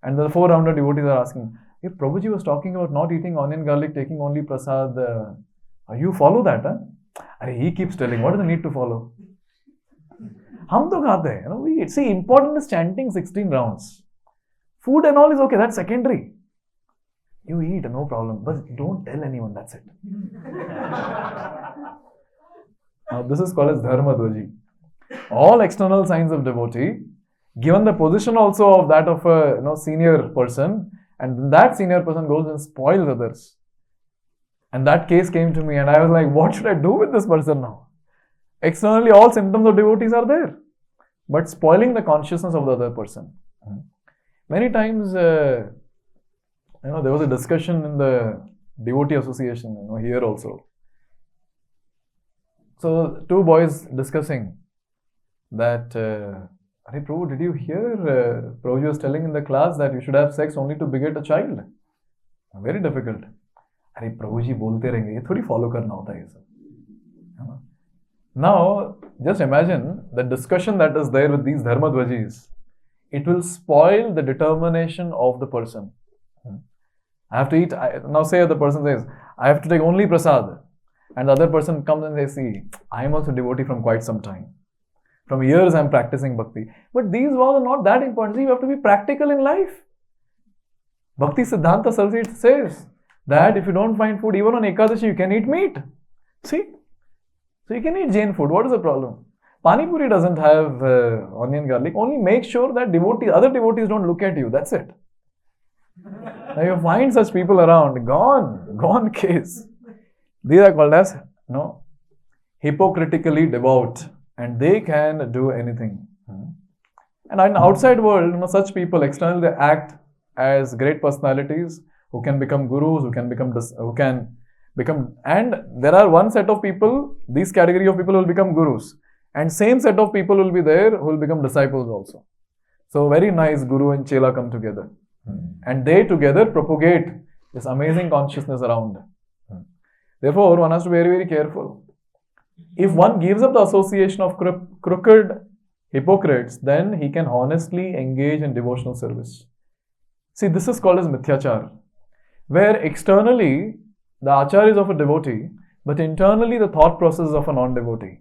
And the 4-rounder devotees are asking, if Prabhuji was talking about not eating onion garlic, taking only prasad, you follow that? Huh? He keeps telling, what is the need to follow? Hum to khate hai. We eat. See, important is chanting 16 rounds. Food and all is okay, that's secondary. You eat, no problem, but don't tell anyone, that's it. Now this is called as dharmadvaji. All external signs of devotee, given the position also of that of a senior person, and that senior person goes and spoils others. And that case came to me and I was like, what should I do with this person now? Externally, all symptoms of devotees are there, but spoiling the consciousness of the other person. Many times, there was a discussion in the devotee association, here also. So, two boys discussing that Arey Prabhu, did you hear Prabhuji was telling in the class that you should have sex only to beget a child? Very difficult. अरे प्रभु जी बोलते रहेंगे, ये थोड़ी follow करना होता है ये सब. Now, just imagine the discussion that is there with these dharmadvajis. It will spoil the determination of the person. I have to eat. Now say the person says, I have to take only prasad. And the other person comes and says, see, I am also devotee from quite some time. From years I am practicing bhakti. But these vows are not that important. See, you have to be practical in life. Bhakti Siddhanta Sarjapur says that if you don't find food, even on Ekadashi, you can eat meat. See? So you can eat Jain food. What is the problem? Pani Puri doesn't have onion garlic. Only make sure that other devotees don't look at you. That's it. Now you find such people around. Gone case. These are called as hypocritically devout. And they can do anything. And in the outside world, such people externally they act as great personalities who can become gurus, who can become, and there are one set of people, this category of people will become gurus, and same set of people will be there who will become disciples also. So very nice guru and chela come together, and they together propagate this amazing consciousness around. Therefore, one has to be very, very careful. If one gives up the association of crooked hypocrites, then he can honestly engage in devotional service. See, this is called as mithyachar, where externally the achar is of a devotee, but internally the thought process is of a non-devotee.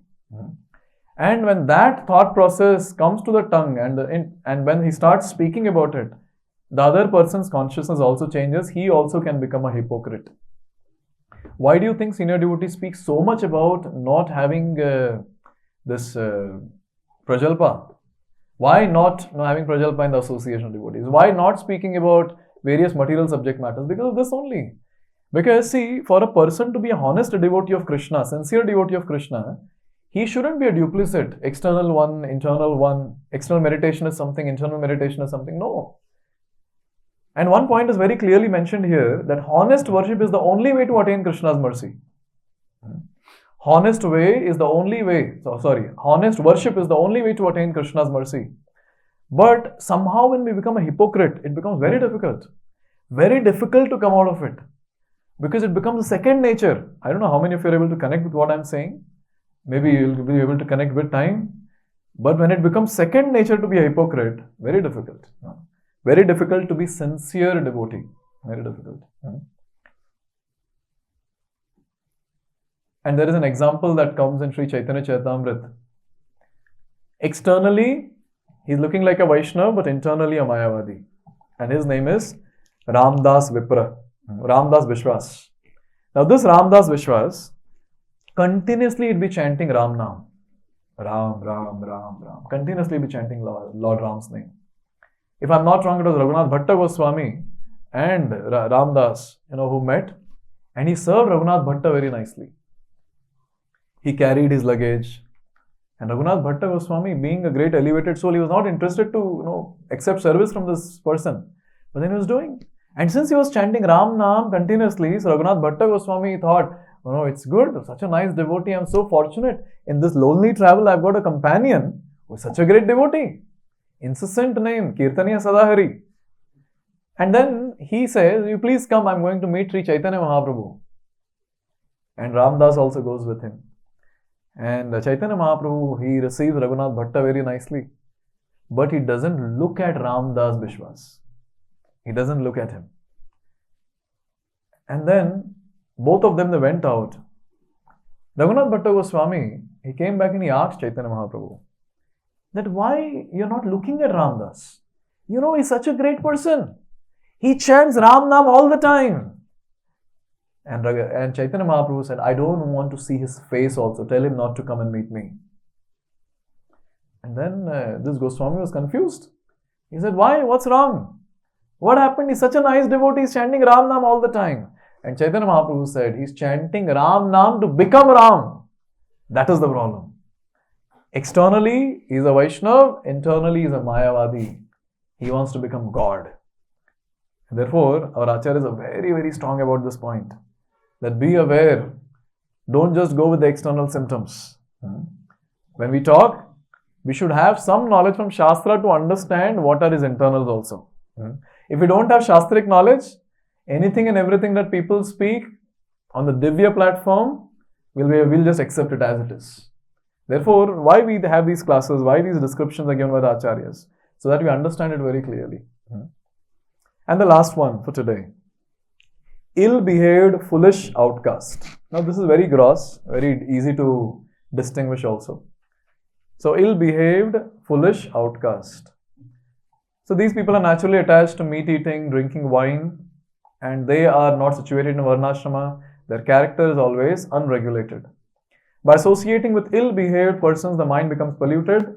And when that thought process comes to the tongue and when he starts speaking about it, the other person's consciousness also changes. He also can become a hypocrite. Why do you think senior devotees speak so much about not having this prajalpa? Why not having prajalpa in the association of devotees? Why not speaking about various material subject matters? Because of this only. Because see, for a person to be a honest devotee of Krishna, sincere devotee of Krishna, he shouldn't be a duplicit. External one, internal one. External meditation is something, internal meditation is something. No. And one point is very clearly mentioned here that honest worship is the only way to attain Krishna's mercy. Honest worship is the only way to attain Krishna's mercy. But somehow when we become a hypocrite, it becomes very difficult. Very difficult to come out of it. Because it becomes a second nature. I don't know how many of you are able to connect with what I'm saying. Maybe you'll be able to connect with time. But when it becomes second nature to be a hypocrite, very difficult. Very difficult to be sincere devotee. Very difficult. And there is an example that comes in Sri Chaitanya Charitamrita. Externally, he's looking like a Vaishnava, but internally a Mayavadi. And his name is Ramdas Vishwas. Now this Ramdas Vishwas, continuously he'd be chanting Ram Nam. Ram, Ram, Ram, Ram. Continuously be chanting Lord Ram's name. If I'm not wrong, it was Raghunath Bhatta Goswami and Ramdas, who met. And he served Raghunath Bhatta very nicely. He carried his luggage. And Raghunath Bhatta Goswami, being a great elevated soul, he was not interested to, accept service from this person. But then he was doing. And since he was chanting Ram Nam continuously, so Raghunath Bhatta Goswami thought, it's good, such a nice devotee, I'm so fortunate. In this lonely travel, I've got a companion who is such a great devotee. Incessant name, Kirtaniya Sadahari. And then he says, you please come, I'm going to meet Sri Chaitanya Mahaprabhu. And Ramdas also goes with him. And Chaitanya Mahaprabhu, he receives Raghunath Bhatta very nicely. But he doesn't look at Ramdas Vishwas. He doesn't look at him. And then, both of them, they went out. Raghunath Bhatta Goswami, he came back and he asked Chaitanya Mahaprabhu that why you're not looking at Ramdas? He's such a great person. He chants Ram Nam all the time. And Chaitanya Mahaprabhu said, I don't want to see his face also. Tell him not to come and meet me. And then this Goswami was confused. He said, why? What's wrong? What happened? He's such a nice devotee. He's chanting Ram Nam all the time. And Chaitanya Mahaprabhu said, he's chanting Ram Nam to become Ram. That is the problem. Externally, he's a Vaishnava. Internally, he's a Mayavadi. He wants to become God. And therefore, our acharyas are very, very strong about this point. That be aware. Don't just go with the external symptoms. When we talk, We should have some knowledge from Shastra to understand what are his internals also. If we don't have Shastric knowledge, anything and everything that people speak on the Divya platform, we'll just accept it as it is. Therefore, why we have these classes, why these descriptions are given by the Acharyas? So that we understand it very clearly. And the last one for today. Ill-behaved, foolish outcast. Now this is very gross, very easy to distinguish also. So ill-behaved, foolish outcast. So these people are naturally attached to meat eating, drinking wine, and they are not situated in a varnashrama. Their character is always unregulated. By associating with ill-behaved persons, the mind becomes polluted.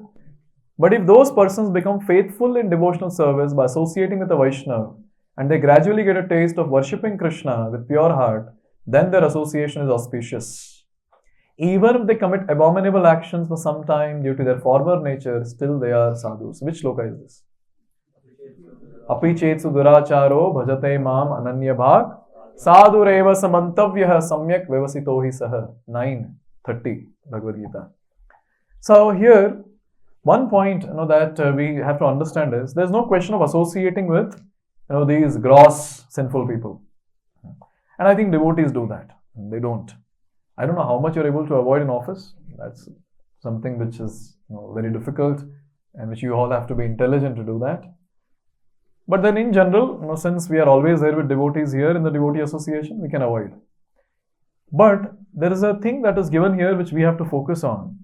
But if those persons become faithful in devotional service by associating with a Vaishnava, and they gradually get a taste of worshipping Krishna with pure heart, then their association is auspicious. Even if they commit abominable actions for some time due to their former nature, still they are sadhus. Which shloka is this? Api chetsu duracharo bhajate mam ananya bhag sadhureva samantavyah samyak vyavasito hi saha. 9:30 Bhagavad Gita. So here, one point that we have to understand is there's no question of associating with these gross sinful people. And I think devotees do that. They don't. I don't know how much you're able to avoid in office. That's something which is very difficult and which you all have to be intelligent to do that. But then in general, since we are always there with devotees here in the devotee association, we can avoid. But there is a thing that is given here which we have to focus on.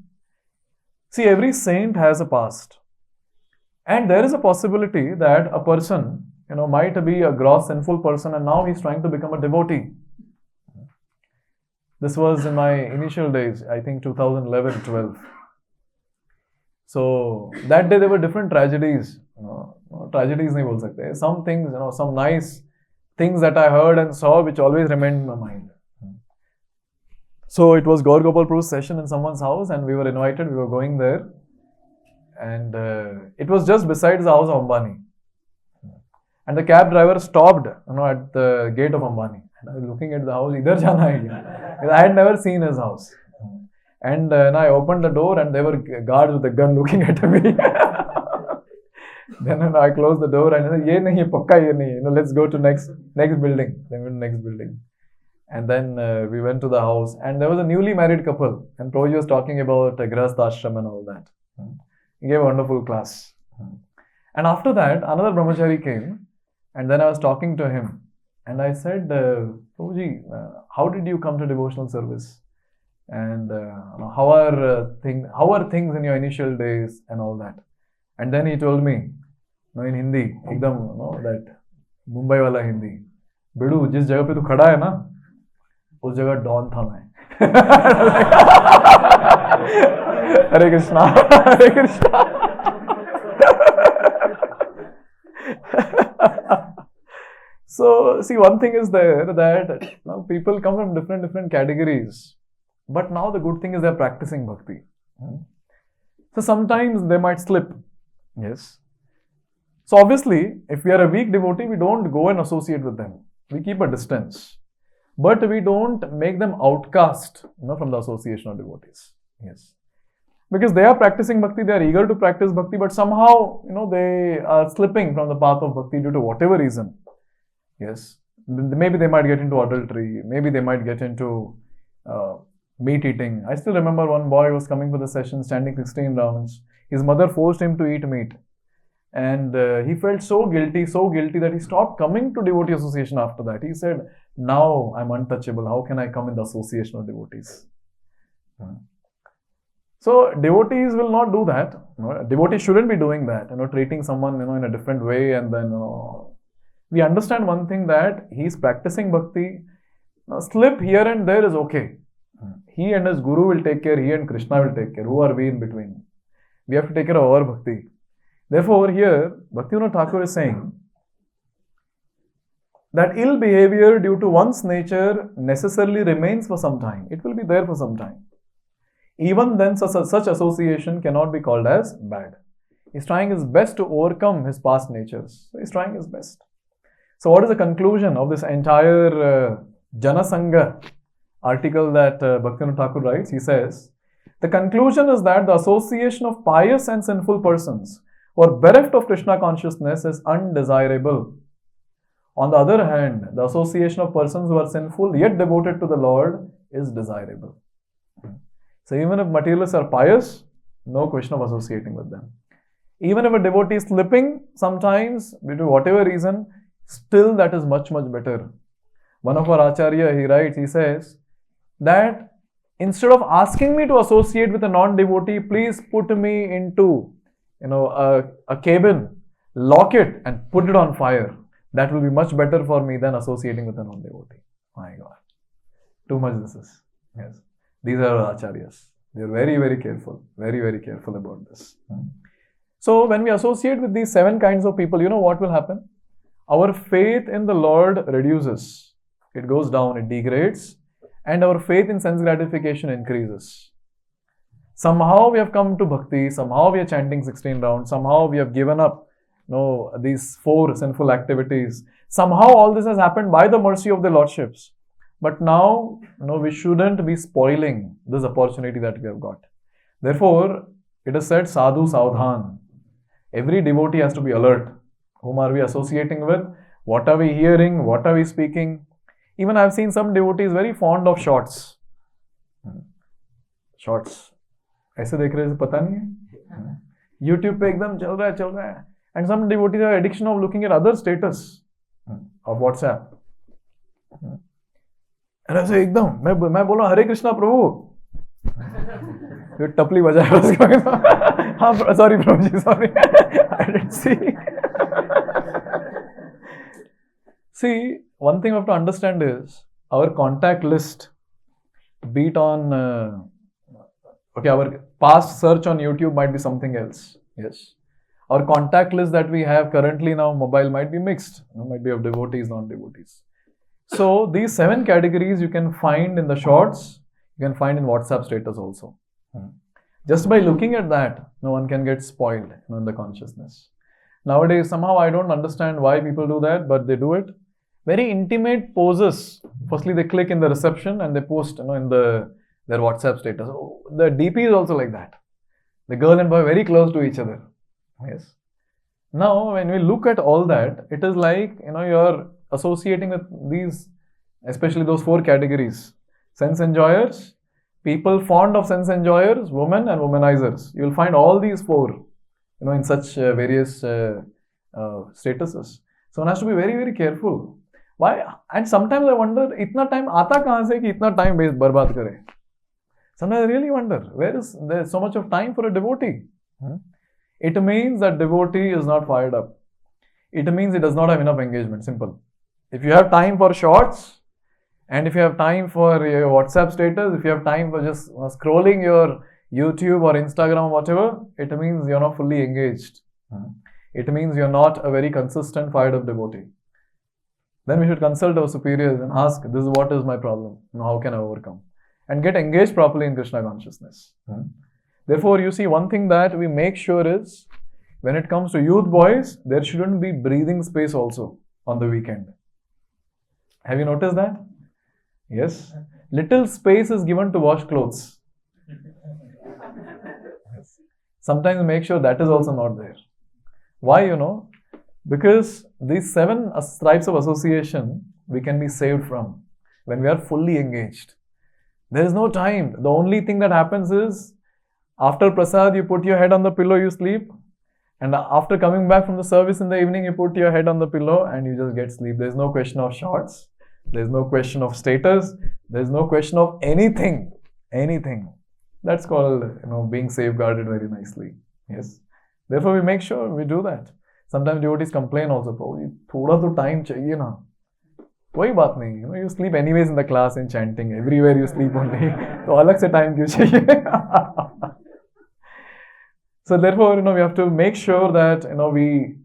See, every saint has a past. And there is a possibility that a person might be a gross sinful person and now he's trying to become a devotee. This was in my initial days, I think 2011-12. So that day there were different tragedies. Tragedies nahi bol sakte. Some things, some nice things that I heard and saw which always remained in my mind. So it was Gaur Gopal Prabhu's session in someone's house and we were invited, we were going there. And it was just beside the house of Ambani. And the cab driver stopped, at the gate of Ambani. And I was looking at the house, idhar jana hai. I had never seen his house. And I opened the door and there were guards with a gun looking at me. Then I closed the door and I said, ye nahi, pakka ye nahi. Let's go to next building. Then we went to next building. And then we went to the house and there was a newly married couple. And Prabhuji was talking about Grihastha ashram and all that. He gave a wonderful class. And after that, another brahmachari came. And then I was talking to him and I said, Prabhuji, how did you come to devotional service? And how are things in your initial days and all that? And then he told me, in Hindi, ekdam, that Mumbai wala Hindi. Bidu, jis jagah pe tu khada hai na, us jagah Don tha main. Hare Krishna, Hare Krishna. So, see, one thing is there that people come from different categories. But now the good thing is they're practicing bhakti. So, sometimes they might slip. Yes. So, obviously, if we are a weak devotee, we don't go and associate with them. We keep a distance. But we don't make them outcast from the association of devotees. Yes. Because they are practicing bhakti, they are eager to practice bhakti, but somehow, they are slipping from the path of bhakti due to whatever reason. Yes, maybe they might get into adultery, maybe they might get into meat eating. I still remember one boy was coming for the session, standing 16 rounds. His mother forced him to eat meat. And he felt so guilty that he stopped coming to devotee association after that. He said, now I'm untouchable. How can I come in the association of devotees? So devotees will not do that. Devotees shouldn't be doing that. Treating someone in a different way and then we understand one thing that he's practicing bhakti. Now, slip here and there is okay. He and his guru will take care. He and Krishna will take care. Who are we in between? We have to take care of our bhakti. Therefore, here Bhaktivinoda Thakur is saying that ill behavior due to one's nature necessarily remains for some time. It will be there for some time. Even then, such association cannot be called as bad. He's trying his best to overcome his past natures. So he's trying his best. So what is the conclusion of this entire Jana Sangha article that Bhaktivinoda Thakur writes? He says, The conclusion is that the association of pious and sinful persons who are bereft of Krishna consciousness is undesirable. On the other hand, the association of persons who are sinful yet devoted to the Lord is desirable. So even if materialists are pious, no question of associating with them. Even if a devotee is slipping sometimes due to whatever reason, still that is much, much better. One of our Acharya, he writes, he says that instead of asking me to associate with a non-devotee, please put me into a cabin, lock it and put it on fire. That will be much better for me than associating with a non-devotee. My God. Too much this is. Yes. These are our acharyas. They are very, very careful. Very, very careful about this. So when we associate with these 7 kinds of people, you know what will happen? Our faith in the Lord reduces. It goes down, it degrades. And our faith in sense gratification increases. Somehow we have come to bhakti. Somehow we are chanting 16 rounds. Somehow we have given up these 4 sinful activities. Somehow all this has happened by the mercy of the Lordships. But now, we shouldn't be spoiling this opportunity that we have got. Therefore, it is said, sadhu saudhan. Every devotee has to be alert. Whom are we associating with? What are we hearing? What are we speaking? Even I have seen some devotees very fond of shorts. Shorts. ऐसे देख रहे हैं पता नहीं है. YouTube पे एकदम चल रहा है. And some devotees have addiction of looking at other status of WhatsApp. And I say एकदम मैं बोला हरे कृष्णा प्रभु. फिर टपली बजाया उसको. हाँ sorry Prabhu ji sorry. I didn't see. See, one thing we have to understand is our contact list, be it on our past search on YouTube might be something else. Yes. Our contact list that we have currently now mobile might be mixed. Might be of devotees, non-devotees. So these 7 categories you can find in the shorts, you can find in WhatsApp status also. Just by looking at that, no one can get spoiled in the consciousness. Nowadays, somehow I don't understand why people do that, but they do it. Very intimate poses. Firstly, they click in the reception and they post in their WhatsApp status. The DP is also like that. The girl and boy very close to each other. Yes. Now, when we look at all that, it is like, you're associating with these, especially those 4 categories. Sense enjoyers, people fond of sense enjoyers, women and womanizers. You'll find all these 4, in such various statuses. So one has to be very, very careful. Why? And sometimes I wonder, itna time aata kahan se ki itna time barbad kare? Sometimes I really wonder, where is there so much of time for a devotee? It means that devotee is not fired up. It means he does not have enough engagement. Simple. If you have time for shorts, and if you have time for your WhatsApp status, if you have time for just scrolling your YouTube or Instagram or whatever, it means you're not fully engaged. It means you're not a very consistent, fired up devotee. Then we should consult our superiors and ask, this is what is my problem? How can I overcome? And get engaged properly in Krishna consciousness. Therefore, you see, one thing that we make sure is, when it comes to youth boys, there shouldn't be breathing space also on the weekend. Have you noticed that? Yes. Little space is given to wash clothes. Yes. Sometimes make sure that is also not there. Why, Because these 7 types of association we can be saved from when we are fully engaged. There is no time. The only thing that happens is, after prasad, you put your head on the pillow, you sleep. And after coming back from the service in the evening, you put your head on the pillow and you just get sleep. There is no question of shorts. There is no question of status. There is no question of anything. Anything. That's called, being safeguarded very nicely. Yes. Therefore, we make sure we do that. Sometimes devotees complain also, thoda to time chahiye na. कोई बात नहीं, you sleep anyways in the class, in chanting, everywhere you sleep only. तो अलग से time क्यों चाहिए? So therefore, we have to make sure that, we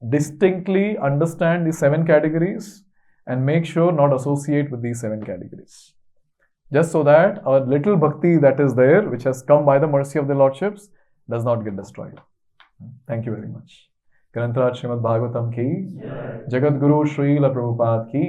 distinctly understand these 7 categories and make sure not associate with these 7 categories. Just so that our little bhakti that is there, which has come by the mercy of the Lordships, does not get destroyed. Thank you very much. ग्रंथराज Shrimad Bhagavatam की, जगत गुरु श्रील प्रभुपाद की।